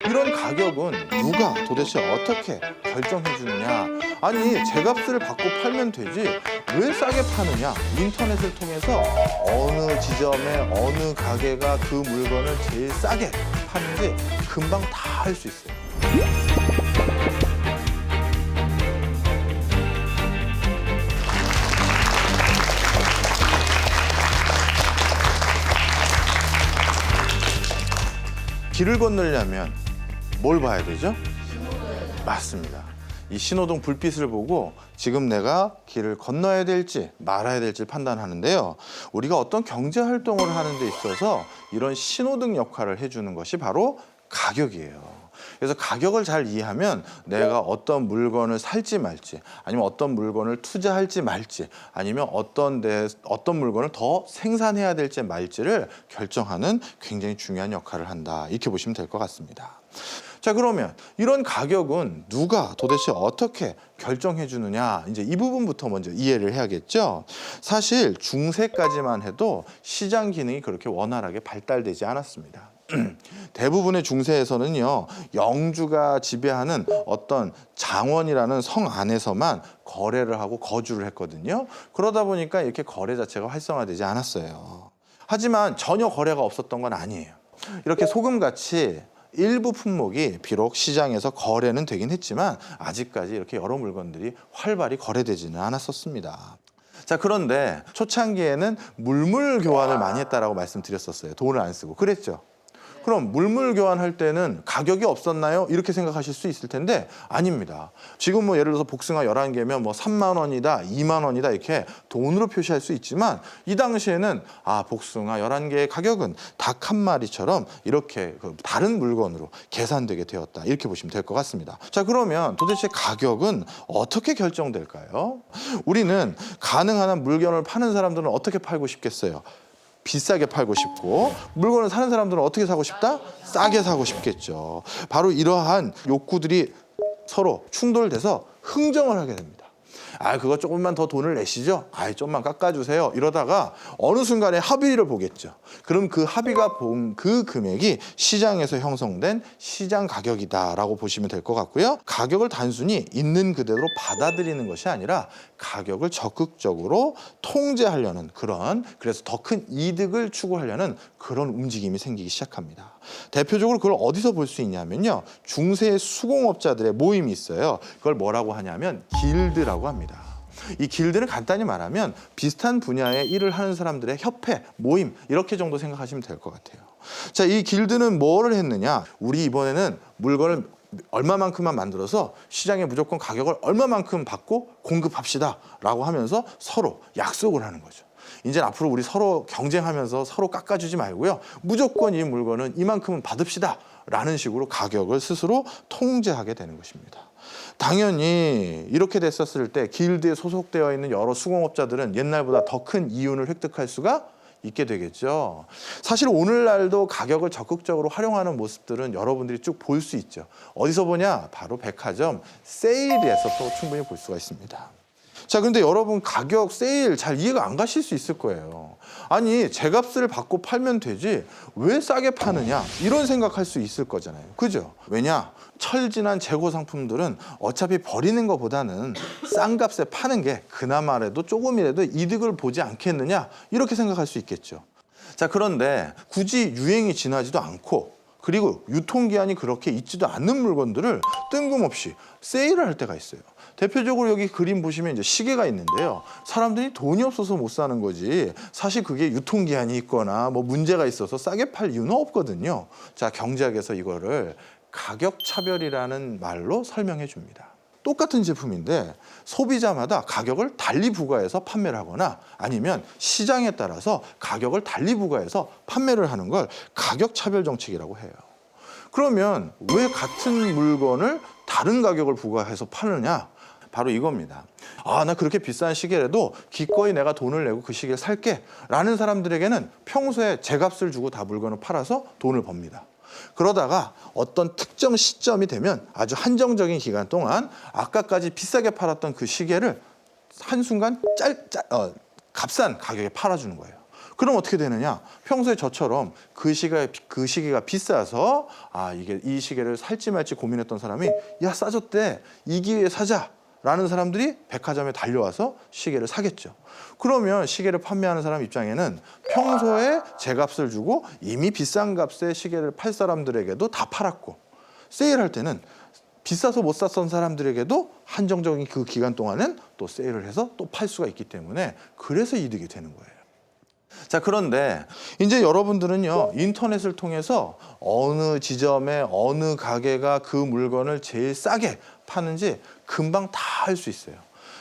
이런 가격은 누가 도대체 어떻게 결정해 주느냐? 아니, 제값을 받고 팔면 되지 왜 싸게 파느냐? 인터넷을 통해서 어느 지점에 어느 가게가 그 물건을 제일 싸게 파는지 금방 다 알 수 있어요. 길을 건너려면 뭘 봐야 되죠? 맞습니다. 이 신호등 불빛을 보고 지금 내가 길을 건너야 될지 말아야 될지 판단하는데요. 우리가 어떤 경제 활동을 하는 데 있어서 이런 신호등 역할을 해주는 것이 바로 가격이에요. 그래서 가격을 잘 이해하면 내가 어떤 물건을 살지 말지, 아니면 어떤 물건을 투자할지 말지, 아니면 어떤 물건을 더 생산해야 될지 말지를 결정하는 굉장히 중요한 역할을 한다. 이렇게 보시면 될 것 같습니다. 자, 그러면 이런 가격은 누가 도대체 어떻게 결정해 주느냐, 이제 이 부분부터 먼저 이해를 해야겠죠. 사실 중세까지만 해도 시장 기능이 그렇게 원활하게 발달되지 않았습니다. 대부분의 중세에서는요, 영주가 지배하는 어떤 장원이라는 성 안에서만 거래를 하고 거주를 했거든요. 그러다 보니까 이렇게 거래 자체가 활성화되지 않았어요. 하지만 전혀 거래가 없었던 건 아니에요. 이렇게 소금같이 일부 품목이 비록 시장에서 거래는 되긴 했지만 아직까지 이렇게 여러 물건들이 활발히 거래되지는 않았었습니다. 자, 그런데 초창기에는 물물 교환을 많이 했다라고 말씀드렸었어요. 돈을 안 쓰고. 그랬죠? 그럼 물물 교환할 때는 가격이 없었나요? 이렇게 생각하실 수 있을 텐데 아닙니다. 지금 뭐 예를 들어서 복숭아 11개면 뭐 3만 원이다, 2만 원이다 이렇게 돈으로 표시할 수 있지만 이 당시에는 복숭아 11개의 가격은 닭 한 마리처럼 이렇게 다른 물건으로 계산되게 되었다. 이렇게 보시면 될 것 같습니다. 자, 그러면 도대체 가격은 어떻게 결정될까요? 우리는 가능한 한 물건을 파는 사람들은 어떻게 팔고 싶겠어요? 비싸게 팔고 싶고, 물건을 사는 사람들은 어떻게 사고 싶다? 싸게 사고 싶겠죠. 바로 이러한 욕구들이 서로 충돌돼서 흥정을 하게 됩니다. 그거 조금만 더 돈을 내시죠? 좀만 깎아주세요. 이러다가 어느 순간에 합의를 보겠죠. 그럼 그 합의가 본 그 금액이 시장에서 형성된 시장 가격이다라고 보시면 될 것 같고요. 가격을 단순히 있는 그대로 받아들이는 것이 아니라 가격을 적극적으로 통제하려는 그래서 더 큰 이득을 추구하려는 그런 움직임이 생기기 시작합니다. 대표적으로 그걸 어디서 볼 수 있냐면요. 중세 수공업자들의 모임이 있어요. 그걸 뭐라고 하냐면 길드라고 합니다. 이 길드는 간단히 말하면 비슷한 분야의 일을 하는 사람들의 협회, 모임 이렇게 정도 생각하시면 될 것 같아요. 자, 이 길드는 뭐를 했느냐? 우리 이번에는 물건을 얼마만큼만 만들어서 시장에 무조건 가격을 얼마만큼 받고 공급합시다 라고 하면서 서로 약속을 하는 거죠. 이제 앞으로 우리 서로 경쟁하면서 서로 깎아주지 말고요. 무조건 이 물건은 이만큼은 받읍시다 라는 식으로 가격을 스스로 통제하게 되는 것입니다. 당연히 이렇게 됐었을 때 길드에 소속되어 있는 여러 수공업자들은 옛날보다 더 큰 이윤을 획득할 수가 있게 되겠죠. 사실 오늘날도 가격을 적극적으로 활용하는 모습들은 여러분들이 쭉 볼 수 있죠. 어디서 보냐? 바로 백화점 세일에서도 충분히 볼 수가 있습니다. 자, 근데 여러분 가격 세일 잘 이해가 안 가실 수 있을 거예요. 아니, 제값을 받고 팔면 되지 왜 싸게 파느냐 이런 생각할 수 있을 거잖아요. 그죠? 왜냐? 철진한 재고 상품들은 어차피 버리는 것보다는 싼 값에 파는 게 그나마라도 조금이라도 이득을 보지 않겠느냐 이렇게 생각할 수 있겠죠. 자, 그런데 굳이 유행이 지나지도 않고 그리고 유통기한이 그렇게 있지도 않는 물건들을 뜬금없이 세일을 할 때가 있어요. 대표적으로 여기 그림 보시면 이제 시계가 있는데요. 사람들이 돈이 없어서 못 사는 거지 사실 그게 유통기한이 있거나 뭐 문제가 있어서 싸게 팔 이유는 없거든요. 자, 경제학에서 이거를 가격차별이라는 말로 설명해 줍니다. 똑같은 제품인데 소비자마다 가격을 달리 부과해서 판매를 하거나 아니면 시장에 따라서 가격을 달리 부과해서 판매를 하는 걸 가격차별 정책이라고 해요. 그러면 왜 같은 물건을 다른 가격을 부과해서 파느냐? 바로 이겁니다. 나 그렇게 비싼 시계라도 기꺼이 내가 돈을 내고 그 시계를 살게 라는 사람들에게는 평소에 제값을 주고 다 물건을 팔아서 돈을 법니다. 그러다가 어떤 특정 시점이 되면 아주 한정적인 기간 동안 아까까지 비싸게 팔았던 그 시계를 한순간 값싼 가격에 팔아주는 거예요. 그럼 어떻게 되느냐? 평소에 저처럼 그 시계가 비싸서 이 시계를 살지 말지 고민했던 사람이 야 싸졌대, 이 기회에 사자 라는 사람들이 백화점에 달려와서 시계를 사겠죠. 그러면 시계를 판매하는 사람 입장에는 평소에 제값을 주고 이미 비싼 값에 시계를 팔 사람들에게도 다 팔았고, 세일할 때는 비싸서 못 샀던 사람들에게도 한정적인 그 기간 동안은 또 세일을 해서 또 팔 수가 있기 때문에 그래서 이득이 되는 거예요. 자, 그런데 이제 여러분들은요, 인터넷을 통해서 어느 지점에 어느 가게가 그 물건을 제일 싸게 파는지 금방 다 알 수 있어요.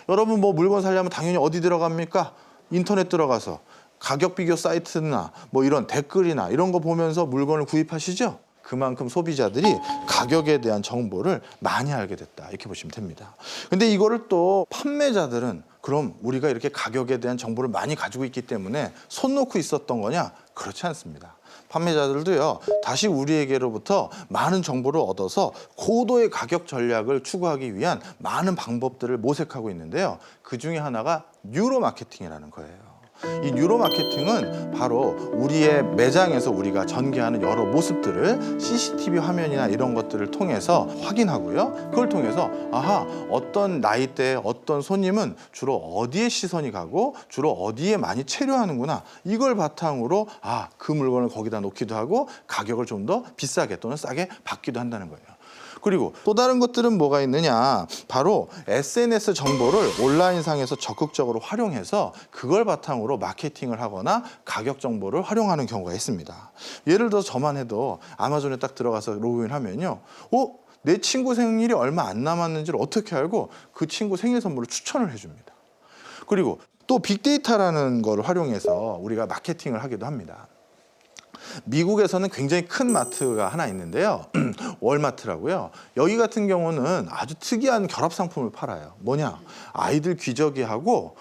여러분 뭐 물건 사려면 당연히 어디 들어갑니까? 인터넷 들어가서 가격 비교 사이트나 뭐 이런 댓글이나 이런 거 보면서 물건을 구입하시죠? 그만큼 소비자들이 가격에 대한 정보를 많이 알게 됐다, 이렇게 보시면 됩니다. 근데 이거를 또 판매자들은 그럼 우리가 이렇게 가격에 대한 정보를 많이 가지고 있기 때문에 손 놓고 있었던 거냐? 그렇지 않습니다. 판매자들도요, 다시 우리에게로부터 많은 정보를 얻어서 고도의 가격 전략을 추구하기 위한 많은 방법들을 모색하고 있는데요. 그 중에 하나가 뉴로 마케팅이라는 거예요. 이 뉴로 마케팅은 바로 우리의 매장에서 우리가 전개하는 여러 모습들을 CCTV 화면이나 이런 것들을 통해서 확인하고요. 그걸 통해서 어떤 나이대에 어떤 손님은 주로 어디에 시선이 가고 주로 어디에 많이 체류하는구나, 이걸 바탕으로 그 물건을 거기다 놓기도 하고 가격을 좀 더 비싸게 또는 싸게 받기도 한다는 거예요. 그리고 또 다른 것들은 뭐가 있느냐, 바로 SNS 정보를 온라인상에서 적극적으로 활용해서 그걸 바탕으로 마케팅을 하거나 가격 정보를 활용하는 경우가 있습니다. 예를 들어 저만 해도 아마존에 딱 들어가서 로그인하면요, 내 친구 생일이 얼마 안 남았는지를 어떻게 알고 그 친구 생일 선물을 추천을 해줍니다. 그리고 또 빅데이터라는 걸 활용해서 우리가 마케팅을 하기도 합니다. 미국에서는 굉장히 큰 마트가 하나 있는데요. 월마트라고요. 여기 같은 경우는 아주 특이한 결합 상품을 팔아요. 뭐냐? 아이들 기저귀하고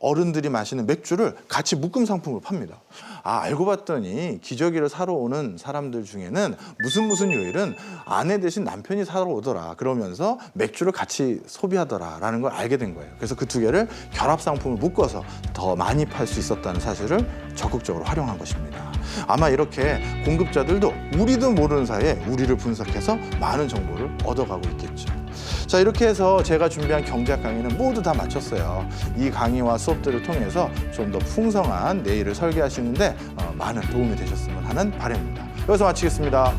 어른들이 마시는 맥주를 같이 묶음 상품을 팝니다. 알고 봤더니 기저귀를 사러 오는 사람들 중에는 무슨 요일은 아내 대신 남편이 사러 오더라, 그러면서 맥주를 같이 소비하더라라는 걸 알게 된 거예요. 그래서 그 두 개를 결합 상품을 묶어서 더 많이 팔 수 있었다는 사실을 적극적으로 활용한 것입니다. 아마 이렇게 공급자들도 우리도 모르는 사이에 우리를 분석해서 많은 정보를 얻어가고 있겠죠. 자, 이렇게 해서 제가 준비한 경제학 강의는 모두 다 마쳤어요. 이 강의와 수업들을 통해서 좀 더 풍성한 내일을 설계하시는데 많은 도움이 되셨으면 하는 바람입니다. 여기서 마치겠습니다.